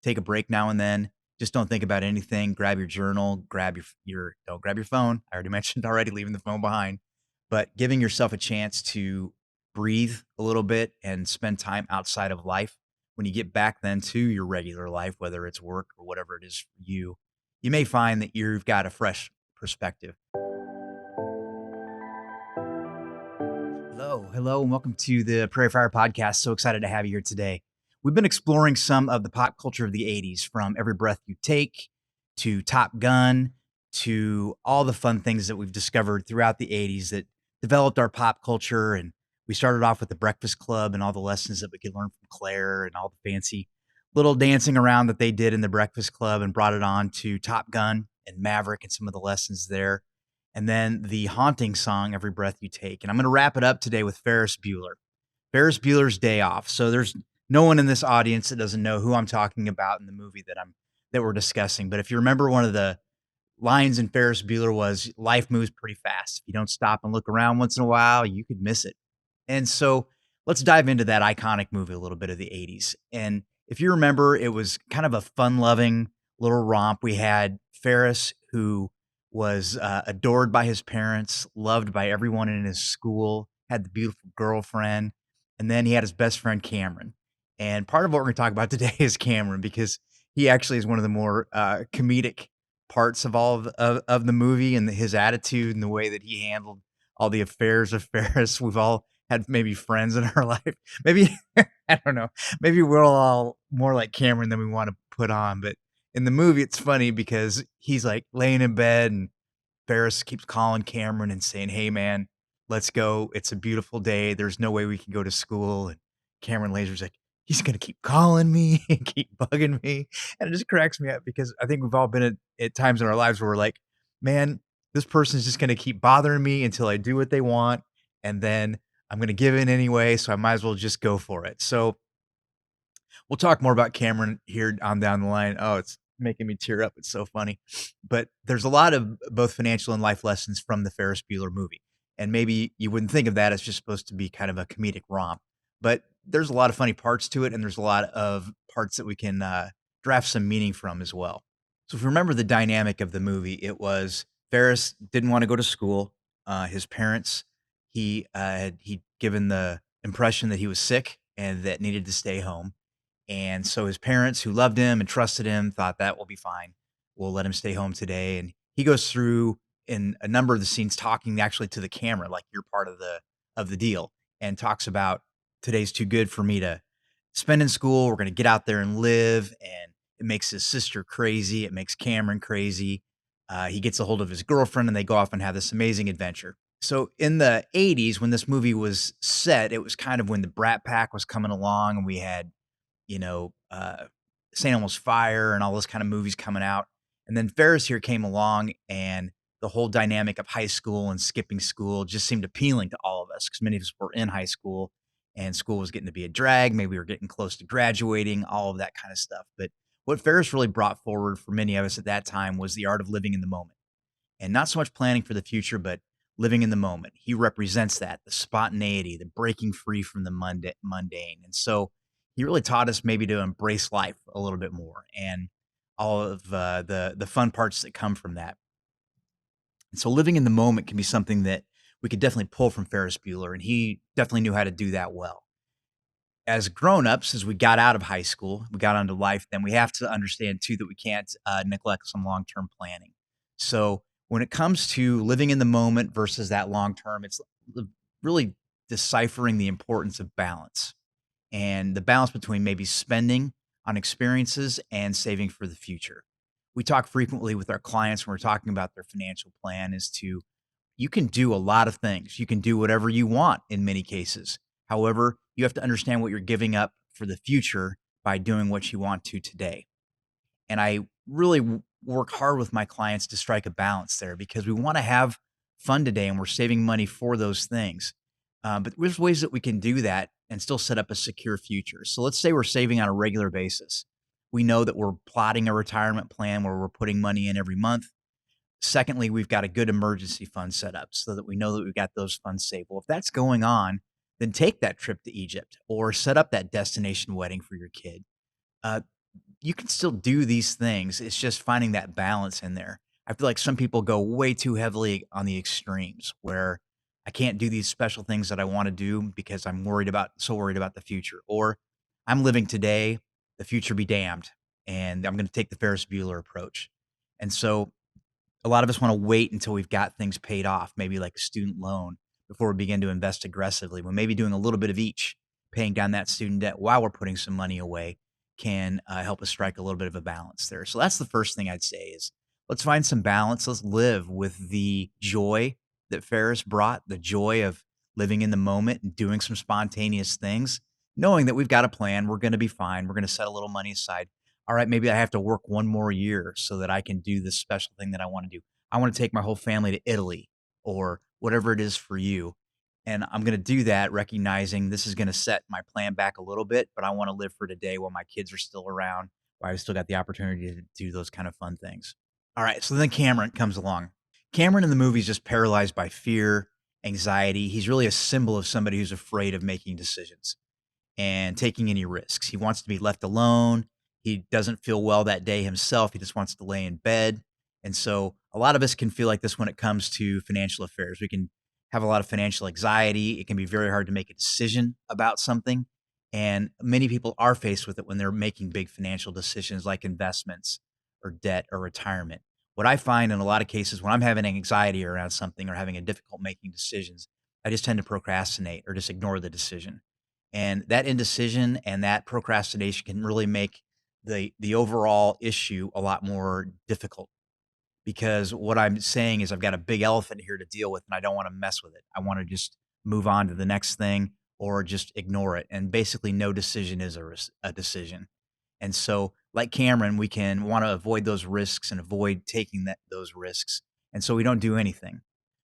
take a break now and then. Just don't think about anything. Grab your journal, grab your don't grab your phone. I already mentioned already leaving the phone behind, but giving yourself a chance to breathe a little bit and spend time outside of life. When you get back then to your regular life, whether it's work or whatever it is for you, you may find that you've got a fresh perspective. Hello, and welcome to the Prairie Fire Podcast. So excited to have you here today. We've been exploring some of the pop culture of the 80s, from Every Breath You Take to Top Gun to all the fun things that we've discovered throughout the 80s that developed our pop culture. And we started off with the Breakfast Club and all the lessons that we could learn from Claire and all the fancy little dancing around that they did in the Breakfast Club, and brought it on to Top Gun and Maverick and some of the lessons there. And then the haunting song, Every Breath You Take. And I'm going to wrap it up today with Ferris Bueller. Ferris Bueller's Day Off. So there's no one in this audience that doesn't know who I'm talking about in the movie that we're discussing. But if you remember, one of the lines in Ferris Bueller was, life moves pretty fast. If you don't stop and look around once in a while, you could miss it. And so let's dive into that iconic movie a little bit of the 80s. And if you remember, it was kind of a fun-loving little romp. We had Ferris, who was adored by his parents, loved by everyone in his school, had the beautiful girlfriend, and then he had his best friend, Cameron. And part of what we're going to talk about today is Cameron, because he actually is one of the more comedic parts of all of the movie, and his attitude and the way that he handled all the affairs of Ferris. We've all had maybe friends in our life. Maybe, I don't know, maybe we're all more like Cameron than we want to put on. But in the movie, it's funny because he's like laying in bed, and Ferris keeps calling Cameron and saying, "Hey man, let's go. It's a beautiful day. There's no way we can go to school." And Cameron Laser's like, "He's going to keep calling me and keep bugging me." And it just cracks me up, because I think we've all been at times in our lives where we're like, man, this person's just going to keep bothering me until I do what they want. And then I'm going to give in anyway. So I might as well just go for it. So we'll talk more about Cameron here on down the line. Oh, it's making me tear up. It's so funny. But there's a lot of both financial and life lessons from the Ferris Bueller movie. And maybe you wouldn't think of that as just supposed to be kind of a comedic romp, but there's a lot of funny parts to it. And there's a lot of parts that we can draft some meaning from as well. So if you remember the dynamic of the movie, it was Ferris didn't want to go to school. His parents, he'd given the impression that he was sick and that needed to stay home. And so his parents, who loved him and trusted him, thought that will be fine. We'll let him stay home today. And he goes through in a number of the scenes talking actually to the camera, like, you're part of the deal, and talks about, today's too good for me to spend in school. We're going to get out there and live. And it makes his sister crazy. It makes Cameron crazy. He gets a hold of his girlfriend, and they go off and have this amazing adventure. So in the 80s, when this movie was set, it was kind of when the Brat Pack was coming along, and we had, you know, St. Elmo's Fire and all those kind of movies coming out. And then Ferris here came along, and the whole dynamic of high school and skipping school just seemed appealing to all of us, because many of us were in high school and school was getting to be a drag. Maybe we were getting close to graduating, all of that kind of stuff. But what Ferris really brought forward for many of us at that time was the art of living in the moment, and not so much planning for the future, but living in the moment. He represents that, the spontaneity, the breaking free from the mundane. And so he really taught us maybe to embrace life a little bit more, and all of the fun parts that come from that. And so living in the moment can be something that we could definitely pull from Ferris Bueller, and he definitely knew how to do that well. As grown-ups, as we got out of high school, we got onto life, then we have to understand too that we can't neglect some long-term planning. So when it comes to living in the moment versus that long-term, it's really deciphering the importance of balance, and the balance between maybe spending on experiences and saving for the future. We talk frequently with our clients when we're talking about their financial plan is to, you can do a lot of things. You can do whatever you want in many cases. However, you have to understand what you're giving up for the future by doing what you want to today. And I really work hard with my clients to strike a balance there, because we want to have fun today and we're saving money for those things. But there's ways that we can do that and still set up a secure future. So let's say we're saving on a regular basis. We know that we're plotting a retirement plan where we're putting money in every month. Secondly, we've got a good emergency fund set up so that we know that we've got those funds saved. Well, if that's going on, then take that trip to Egypt or set up that destination wedding for your kid. Uh, you can still do these things. It's just finding that balance in there. I feel like some people go way too heavily on the extremes where I can't do these special things that I want to do because I'm worried about the future, or I'm living today, the future be damned, and I'm going to take the Ferris Bueller approach. And so a lot of us want to wait until we've got things paid off, maybe like a student loan, before we begin to invest aggressively. When maybe doing a little bit of each, paying down that student debt while we're putting some money away can help us strike a little bit of a balance there. So that's the first thing I'd say is let's find some balance. Let's live with the joy that Ferris brought, the joy of living in the moment and doing some spontaneous things, knowing that we've got a plan. We're going to be fine. We're going to set a little money aside. All right, maybe I have to work one more year so that I can do this special thing that I want to do. I want to take my whole family to Italy or whatever it is for you. And I'm going to do that recognizing this is going to set my plan back a little bit, but I want to live for today while my kids are still around, while I've still got the opportunity to do those kind of fun things. All right, so then Cameron comes along. Cameron in the movie is just paralyzed by fear, anxiety. He's really a symbol of somebody who's afraid of making decisions and taking any risks. He wants to be left alone. He doesn't feel well that day himself. He just wants to lay in bed. And so a lot of us can feel like this when it comes to financial affairs. We can have a lot of financial anxiety. It can be very hard to make a decision about something. And many people are faced with it when they're making big financial decisions like investments or debt or retirement. What I find in a lot of cases when I'm having anxiety around something or having a difficult making decisions, I just tend to procrastinate or just ignore the decision. And that indecision and that procrastination can really make the overall issue a lot more difficult because what I'm saying is I've got a big elephant here to deal with and I don't want to mess with it. I want to just move on to the next thing or just ignore it. And basically, no decision is a decision. And so, like Cameron, we can want to avoid those risks and avoid taking those risks. And so we don't do anything.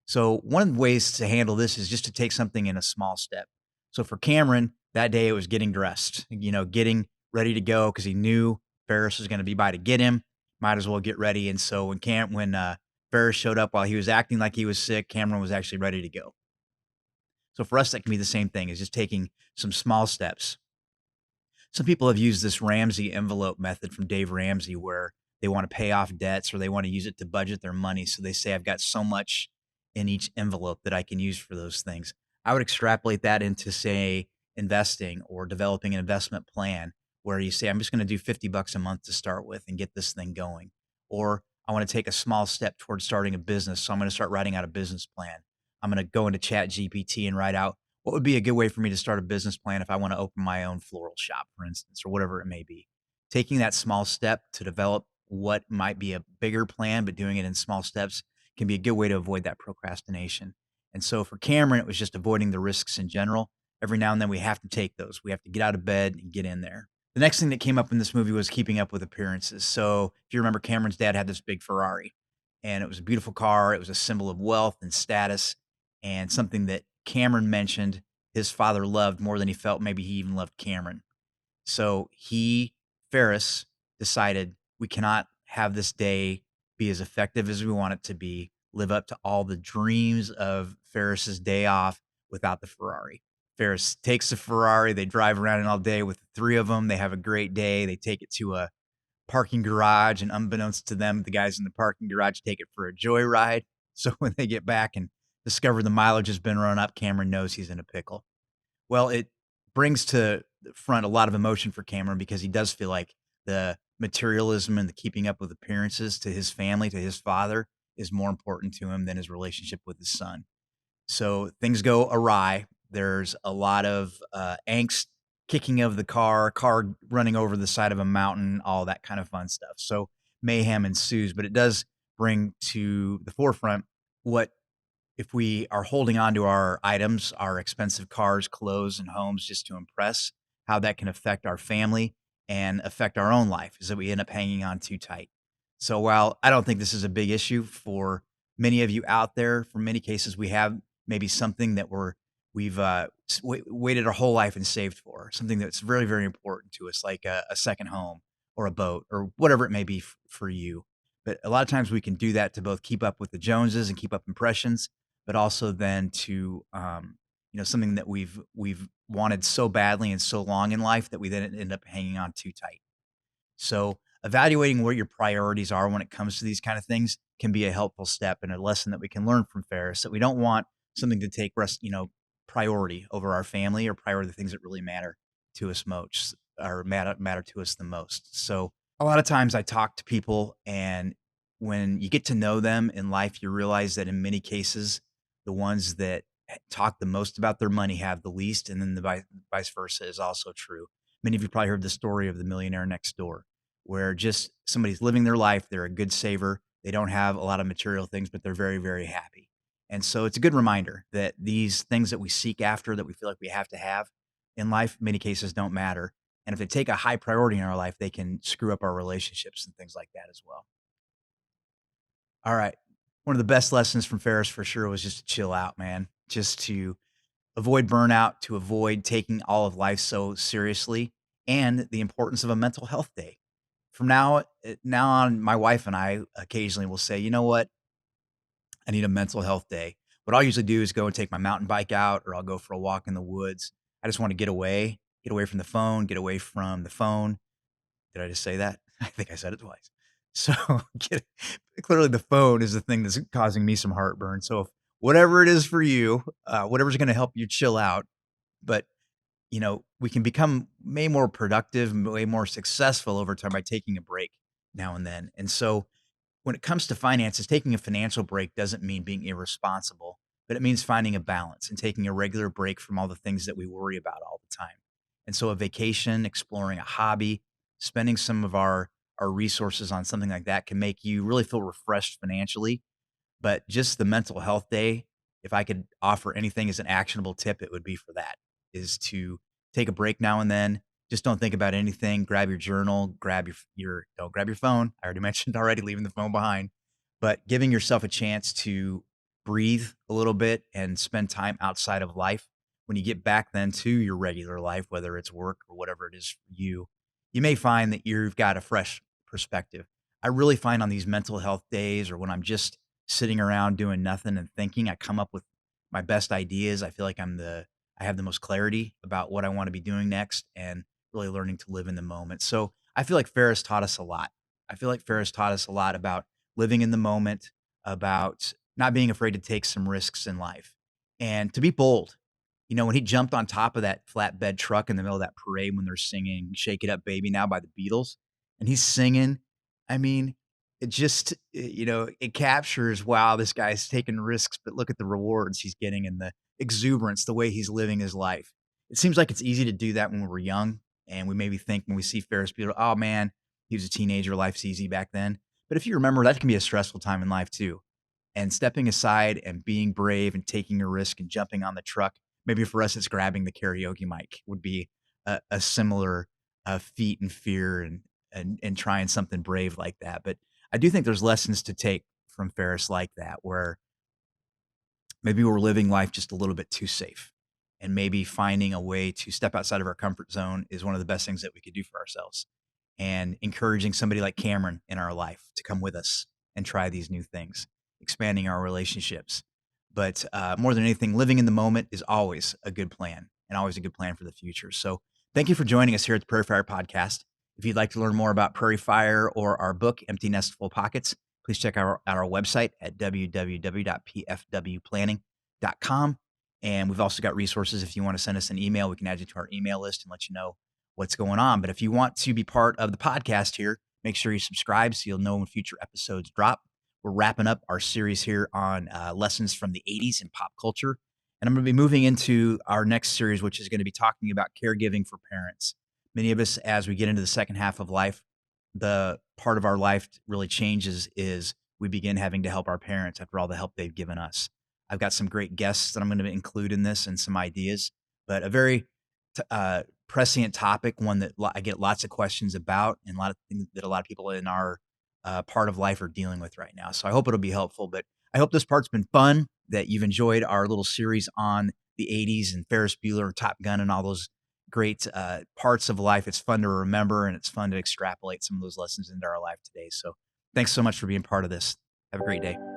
So one of the ways to handle this is just to take something in a small step. So for Cameron, that day it was getting dressed, getting ready to go because he knew Ferris was going to be by to get him. Might as well get ready. And so when Ferris showed up while he was acting like he was sick, Cameron was actually ready to go. So for us, that can be the same thing, is just taking some small steps. Some people have used this Ramsey envelope method from Dave Ramsey where they want to pay off debts or they want to use it to budget their money. So they say, I've got so much in each envelope that I can use for those things. I would extrapolate that into, say, investing or developing an investment plan where you say, I'm just going to do $50 a month to start with and get this thing going. Or I want to take a small step towards starting a business. So I'm going to start writing out a business plan. I'm going to go into Chat GPT and write out what would be a good way for me to start a business plan if I want to open my own floral shop, for instance, or whatever it may be. Taking that small step to develop what might be a bigger plan, but doing it in small steps can be a good way to avoid that procrastination. And so for Cameron, it was just avoiding the risks in general. Every now and then we have to take those. We have to get out of bed and get in there. The next thing that came up in this movie was keeping up with appearances. So if you remember, Cameron's dad had this big Ferrari, and it was a beautiful car. It was a symbol of wealth and status, and something that Cameron mentioned his father loved more than he felt maybe he even loved Cameron. So Ferris, decided we cannot have this day be as effective as we want it to be, live up to all the dreams of Ferris's day off without the Ferrari. Ferris takes the Ferrari. They drive around it all day with the three of them. They have a great day. They take it to a parking garage, and unbeknownst to them, the guys in the parking garage take it for a joyride. So when they get back and discover the mileage has been run up, Cameron knows he's in a pickle. Well, it brings to the front a lot of emotion for Cameron because he does feel like the materialism and the keeping up with appearances to his family, to his father, is more important to him than his relationship with his son. So things go awry. There's a lot of angst, kicking of the car running over the side of a mountain, all that kind of fun stuff. So mayhem ensues, but it does bring to the forefront what if we are holding on to our items, our expensive cars, clothes, and homes just to impress, how that can affect our family and affect our own life is that we end up hanging on too tight. So while I don't think this is a big issue for many of you out there, for many cases, we have maybe something that we've waited our whole life and saved for, something that's very, very important to us, like a second home or a boat or whatever it may be for you. But a lot of times we can do that to both keep up with the Joneses and keep up impressions, but also then to something that we've wanted so badly and so long in life that we then end up hanging on too tight. So evaluating what your priorities are when it comes to these kind of things can be a helpful step and a lesson that we can learn from Ferris, that we don't want something to take priority over our family or priority the things that really matter to us most or matter to us the most. So a lot of times I talk to people, and when you get to know them in life, you realize that in many cases, the ones that talk the most about their money have the least, and then the vice versa is also true. Many of you probably heard the story of the millionaire next door, where just somebody's living their life. They're a good saver. They don't have a lot of material things, but they're very, very happy. And so it's a good reminder that these things that we seek after, that we feel like we have to have in life, in many cases don't matter. And if they take a high priority in our life, they can screw up our relationships and things like that as well. All right. One of the best lessons from Ferris for sure was just to chill out, man. Just to avoid burnout, to avoid taking all of life so seriously, and the importance of a mental health day. From now on, my wife and I occasionally will say, you know what? I need a mental health day. What I'll usually do is go and take my mountain bike out, or I'll go for a walk in the woods. I just want to get away from the phone, get away from the phone. Did I just say that? I think I said it twice. So get, clearly the phone is the thing that's causing me some heartburn. So if whatever it is for you, whatever's going to help you chill out, but we can become way more productive, way more successful over time by taking a break now and then. And so when it comes to finances, taking a financial break doesn't mean being irresponsible, but it means finding a balance and taking a regular break from all the things that we worry about all the time. And so a vacation, exploring a hobby, spending some of our resources on something like that can make you really feel refreshed financially. But just the mental health day, if I could offer anything as an actionable tip, it would be for that, is to take a break now and then. Just don't think about anything. Grab your journal, grab don't grab your phone. I already mentioned already leaving the phone behind, but giving yourself a chance to breathe a little bit and spend time outside of life. When you get back then to your regular life, whether it's work or whatever it is for you, you may find that you've got a fresh perspective. I really find on these mental health days, or when I'm just sitting around doing nothing and thinking, I come up with my best ideas. I feel like I have the most clarity about what I want to be doing next, and really learning to live in the moment. So I feel like Ferris taught us a lot. I feel like Ferris taught us a lot about living in the moment, about not being afraid to take some risks in life and to be bold. When he jumped on top of that flatbed truck in the middle of that parade when they're singing Shake It Up Baby Now by the Beatles, and he's singing, I mean, it just, it captures, wow, this guy's taking risks, but look at the rewards he's getting and the exuberance, the way he's living his life. It seems like it's easy to do that when we're young, and we maybe think when we see Ferris Bueller, oh man, he was a teenager, life's easy back then. But if you remember, that can be a stressful time in life too. And stepping aside and being brave and taking a risk and jumping on the truck, maybe for us, it's grabbing the karaoke mic, would be a similar feat and fear, and trying something brave like that. But I do think there's lessons to take from Ferris like that, where maybe we're living life just a little bit too safe, and maybe finding a way to step outside of our comfort zone is one of the best things that we could do for ourselves, and encouraging somebody like Cameron in our life to come with us and try these new things, expanding our relationships. But more than anything, living in the moment is always a good plan, and always a good plan for the future. So thank you for joining us here at the Prairie Fire Podcast. If you'd like to learn more about Prairie Fire or our book, Empty Nest Full Pockets, please check out our website at www.pfwplanning.com. And we've also got resources. If you want to send us an email, we can add you to our email list and let you know what's going on. But if you want to be part of the podcast here, make sure you subscribe so you'll know when future episodes drop. We're wrapping up our series here on lessons from the 80s in pop culture. And I'm going to be moving into our next series, which is going to be talking about caregiving for parents. Many of us, as we get into the second half of life, the part of our life really changes is we begin having to help our parents after all the help they've given us. I've got some great guests that I'm going to include in this and some ideas, but a very prescient topic, one that I get lots of questions about, and a lot of things that a lot of people in our part of life are dealing with right now. So I hope it'll be helpful, but I hope this part's been fun, that you've enjoyed our little series on the 80s and Ferris Bueller and Top Gun and all those great parts of life. It's fun to remember, and it's fun to extrapolate some of those lessons into our life today. So thanks so much for being part of this. Have a great day.